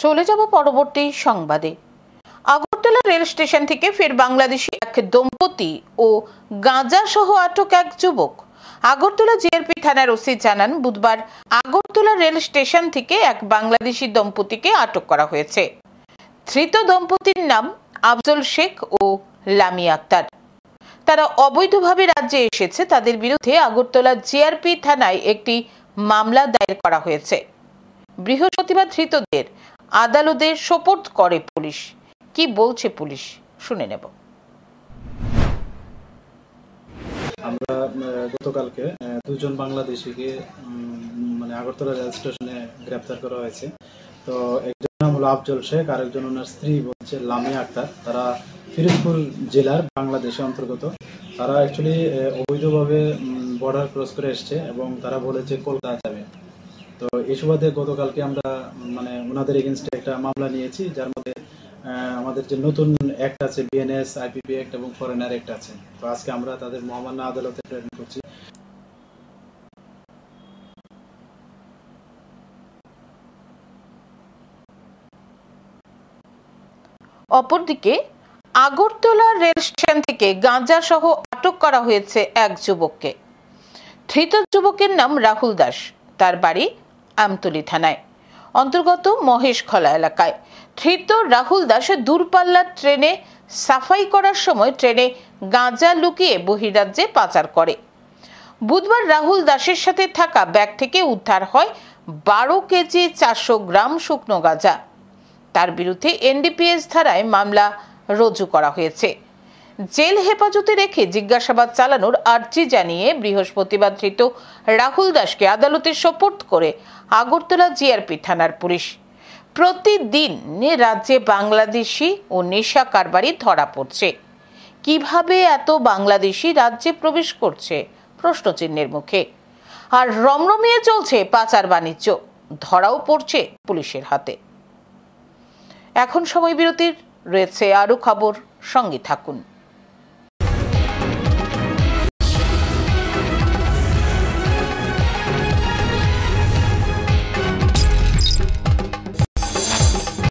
চলে যাব পরবর্তী সংবাদে। আগরতলা রেল স্টেশন থেকে ফের বাংলাদেশি এক দম্পতি ও গাঁজা সহ আটক এক যুবক। আগরতলা জিআরপি থানার ওসি জানান, বুধবার আগরতলা রেল স্টেশন থেকে এক বাংলাদেশি দম্পতিকে আটক করা হয়েছে। ধৃত দম্পতির নাম আফজল শেখ ও লামি আক্তার। তারা অবৈধভাবে রাজ্যে এসেছে। তাদের বিরুদ্ধে আগরতলা জিআরপি থানায় একটি মামলা দায়ের করা হয়েছে। বৃহস্পতিবার ধৃতদের আদালতে সোপর্দ করে পুলিশ। কি বলছে পুলিশ শুনে নেব। আমরা গতকালকে দুজন বাংলাদেশিকে আগরতলা রেল স্টেশনে গ্রেপ্তার করা হয়েছে। তো একজন নাম হলো আফজল শেখ, আরেকজন ওনার স্ত্রী হচ্ছে লামি আক্তার। তারা ফিরোজপুর জেলার বাংলাদেশের অন্তর্গত। তারা অ্যাকচুয়ালি অবৈধভাবে বর্ডার ক্রস করে এসছে এবং তারা বলেছে কলকাতা যাবে। তো এই সুবাদে গতকালকে আমরা ওনাদের এগেনস্টে একটা মামলা নিয়েছি, যার মধ্যে আমাদের যে নতুন অ্যাক্ট আছে বিএনএস, আইপিপি অ্যাক্ট এবং ফরেনার অ্যাক্ট আছে। তো আজকে আমরা তাদের মহামান্য আদালতে প্রেরণ করছি। অপরদিকে আগরতলা রেল স্টেশন থেকে গাঁজা সহ আটক করা হয়েছে এক যুবককে। ধৃত যুবকের নাম রাহুল দাস। তার বাড়ি আমতলী থানায় অন্তর্গত মহেশখলা এলাকায়। ধৃত রাহুল দাস দূরপাল্লার ট্রেনে সাফাই করার সময় ট্রেনে গাঁজা লুকিয়ে বহিরাজ্যে পাচার করে। বুধবার রাহুল দাসের সাথে থাকা ব্যাগ থেকে উদ্ধার হয় 12 কেজি 400 গ্রাম শুকনো গাঁজা। তার বিরুদ্ধে এনডিপিএস ধারায় মামলা রুজু করা হয়েছে। জেল হেফাজতে রেখে জিজ্ঞাসাবাদ চালানোর আর্জি জানিয়ে বৃহস্পতিবার ধৃত রাহুল দাসকে আদালতে সোপর্দ করে আগরতলা জিআরপি থানার পুলিশ। প্রতিদিন রাজ্যে বাংলাদেশি ও নেশা কারবারি ধরা পড়ছে। কিভাবে এত বাংলাদেশি রাজ্যে প্রবেশ করছে প্রশ্নচিহ্নের মুখে। আর রমরমিয়ে চলছে পাচার বাণিজ্য। ধরাও পড়ছে পুলিশের হাতে। এখন সময় বিরতির, রয়েছে আরো খবর, সঙ্গে থাকুন।